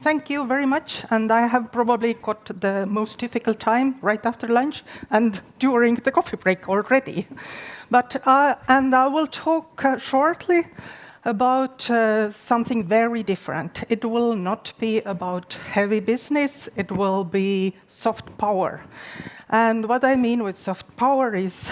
Thank you very much. And I have probably got the most difficult time right after lunch and during the coffee break already. And I will talk shortly about something very different. It will not be about heavy business. It will be soft power. And what I mean with soft power is,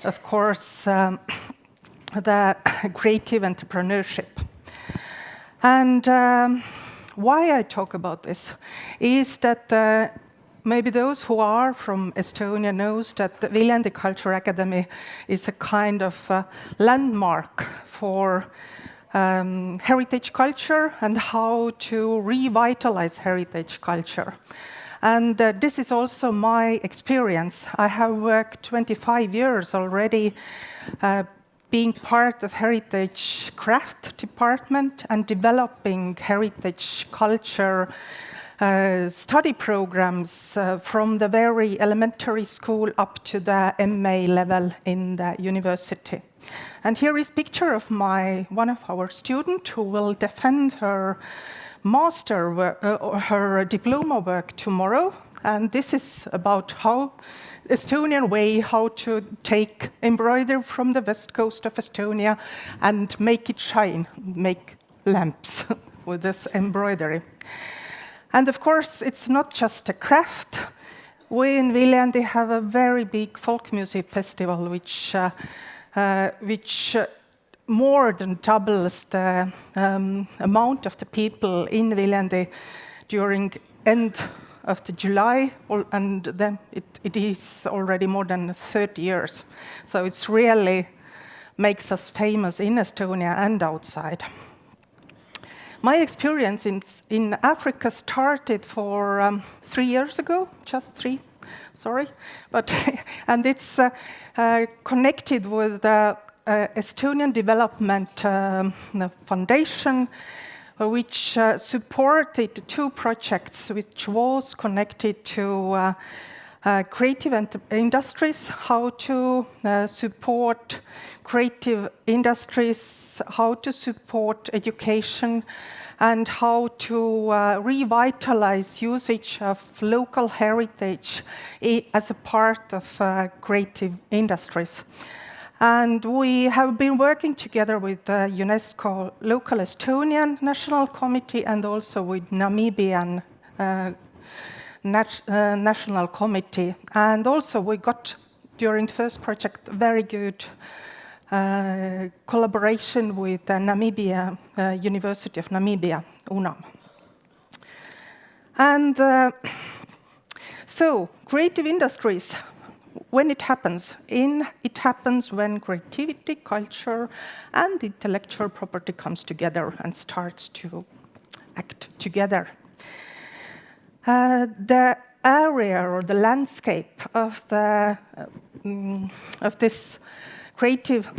of course, the creative entrepreneurship. And why I talk about this is that maybe those who are from Estonia knows that the Viljandi Culture Academy is a kind of landmark for heritage culture and how to revitalize heritage culture. And this is also my experience. I have worked 25 years already being part of heritage craft department and developing heritage culture study programs from the very elementary school up to the MA level in the university. And here is a picture of one of our students who will defend her master work, or her diploma work tomorrow. And this is about how Estonian way, how to take embroidery from the west coast of Estonia and make it shine, make lamps with this embroidery. And of course, it's not just a craft. We in Viljandi have a very big folk music festival, which more than doubles the amount of the people in Viljandi during end of the July, and then it is already more than 30 years. So it's really makes us famous in Estonia and outside. My experience in Africa started for 3 years ago, just 3, sorry. And it's connected with the Estonian Development Foundation, which supported 2 projects which was connected to creative industries, how to support creative industries, how to support education, and how to revitalize usage of local heritage as a part of creative industries. And we have been working together with the UNESCO Local Estonian National Committee and also with Namibian National Committee. And also we got, during the first project, very good collaboration with the Namibia, University of Namibia, UNAM. And so, creative industries, when it happens when creativity, culture, and intellectual property comes together and starts to act together. The area or the landscape of this creative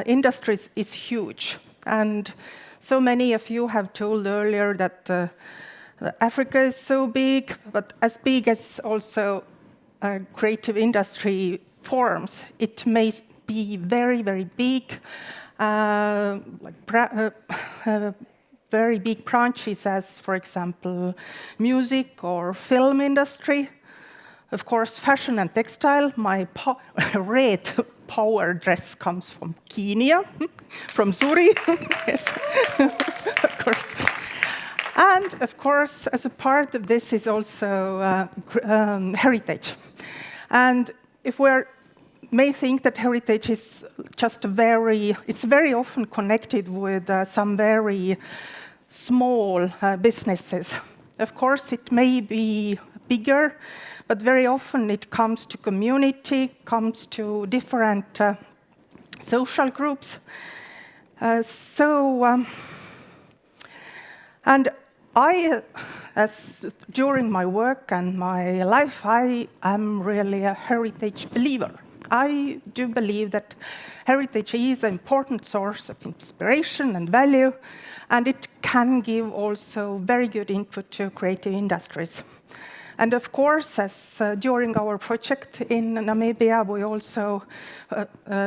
industries is huge. And so many of you have told earlier that Africa is so big, but as big as also creative industry forms, it may be very, very big, very big branches as, for example, music or film industry. Of course, fashion and textile. My red power dress comes from Kenya, from Zuri, yes, of course. And of course, as a part of this is also heritage. And if we may think that heritage is just it's very often connected with some very small businesses. Of course, it may be bigger, but very often it comes to community, comes to different social groups. And I, during my work and my life, I am really a heritage believer. I do believe that heritage is an important source of inspiration and value, and it can give also very good input to creative industries. And of course, as during our project in Namibia, we also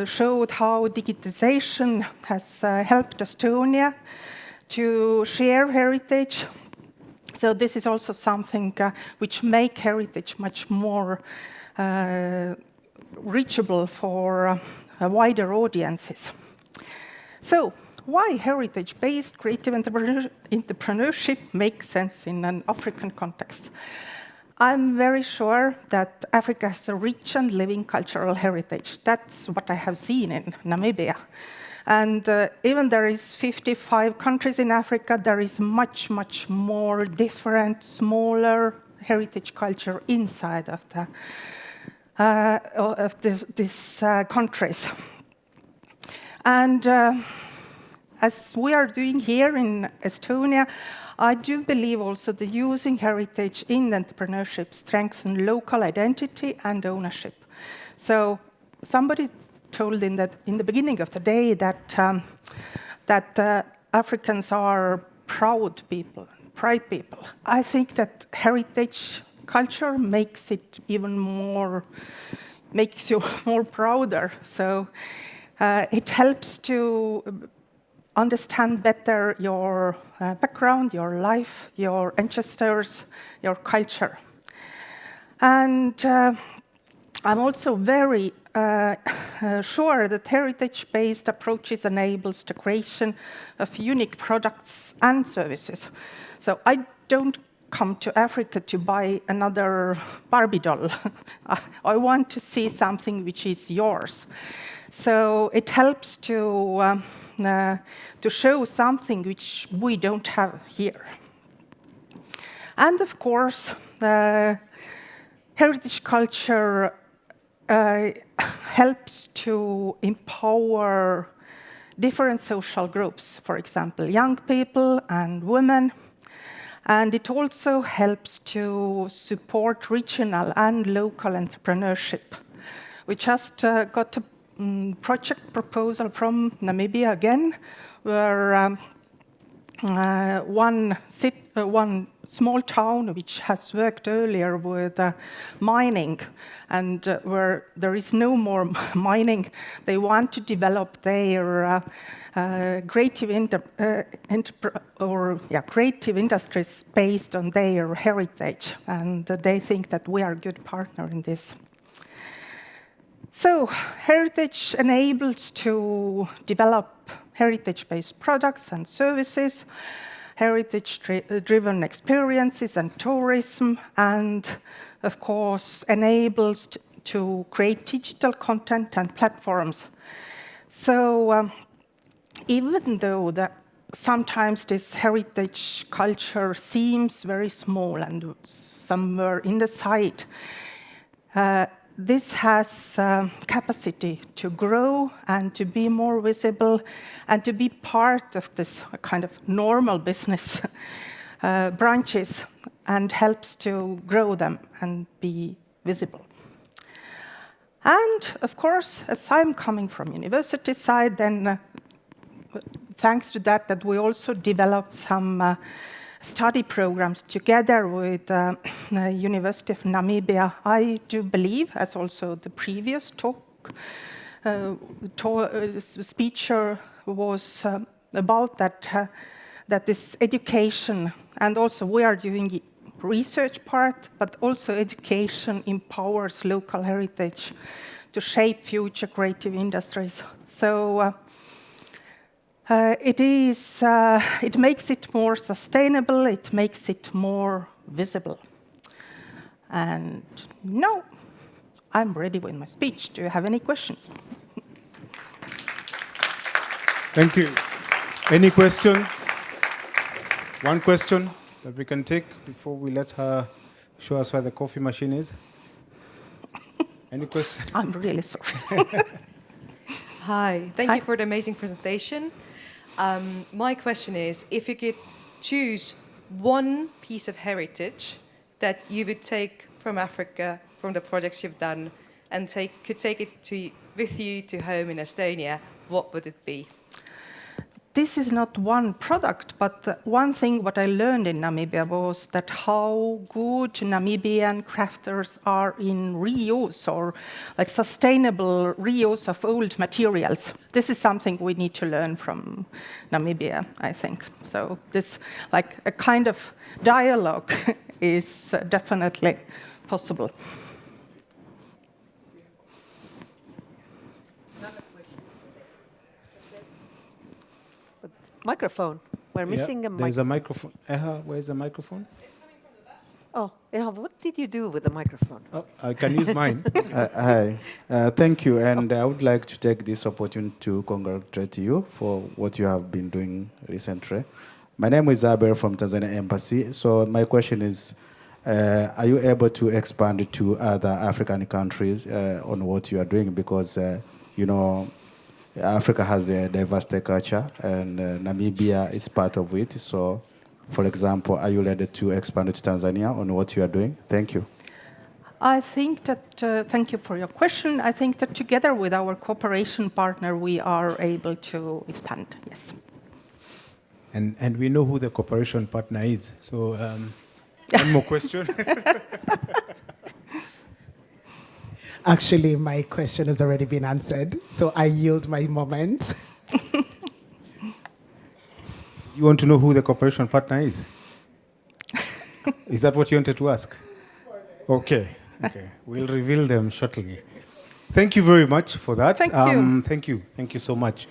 showed how digitization has helped Estonia to share heritage So this is also something which make heritage much more reachable for wider audiences. So why heritage-based creative entrepreneurship makes sense in an African context? I'm very sure that Africa has a rich and living cultural heritage. That's what I have seen in Namibia. And even there is 55 countries in Africa, there is much, much more different, smaller heritage culture inside of these countries. And as we are doing here in Estonia, I do believe also that using heritage in entrepreneurship strengthens local identity and ownership. So somebody told in the beginning of the day that Africans are proud people, pride people. I think that heritage culture makes it even more, makes you more prouder. So it helps to understand better your background, your life, your ancestors, your culture. And I'm also very sure that heritage-based approaches enables the creation of unique products and services. So I don't come to Africa to buy another Barbie doll. I want to see something which is yours. So it helps to show something which we don't have here. And of course, heritage culture helps to empower different social groups, for example, young people and women. And it also helps to support regional and local entrepreneurship. We just got a project proposal from Namibia again, where one small town which has worked earlier with mining, and where there is no more mining, they want to develop their creative industries based on their heritage, and they think that we are a good partner in this. So heritage enables to develop heritage-based products and services, heritage-driven experiences and tourism, and of course enables to create digital content and platforms. So even though sometimes this heritage culture seems very small and somewhere in the side, this has capacity to grow and to be more visible and to be part of this kind of normal business branches, and helps to grow them and be visible. And of course, as I'm coming from university side, then thanks to that we also developed some study programs together with the University of Namibia. I do believe, as also the previous speaker was about, that this education, and also we are doing research part, but also education empowers local heritage to shape future creative industries. So it makes it more sustainable, it makes it more visible. And now I'm ready with my speech. Do you have any questions? Thank you. Any questions? One question that we can take before we let her show us where the coffee machine is. Any questions? I'm really sorry. Hi, thank you for the amazing presentation. My question is, if you could choose one piece of heritage that you would take from Africa, from the projects you've done, and could take it with you to home in Estonia, what would it be? this is not one product, but one thing what I learned in Namibia was that how good Namibian crafters are in reuse or like sustainable reuse of old materials. This is something we need to learn from Namibia, I think. So this, like a kind of dialogue is definitely possible. Microphone. We're missing a There's a microphone. microphone. Where's the microphone? Oh, yeah, what did you do with the microphone? Oh, I can use mine. Hi. Thank you. And I would like to take this opportunity to congratulate you for what you have been doing recently. My name is Aber from Tanzania Embassy. So my question is, are you able to expand to other African countries on what you are doing? Because, you know, Africa has a diverse culture, and Namibia is part of it. So, for example, are you ready to expand to Tanzania on what you are doing? Thank you. I think that, thank you for your question. I think that together with our cooperation partner, we are able to expand, yes. And we know who the cooperation partner is. So, one more question. Actually, my question has already been answered, so I yield my moment. You want to know who the cooperation partner is? Is that what you wanted to ask? Okay. We'll reveal them shortly. Thank you very much for that. Thank you. Thank you so much.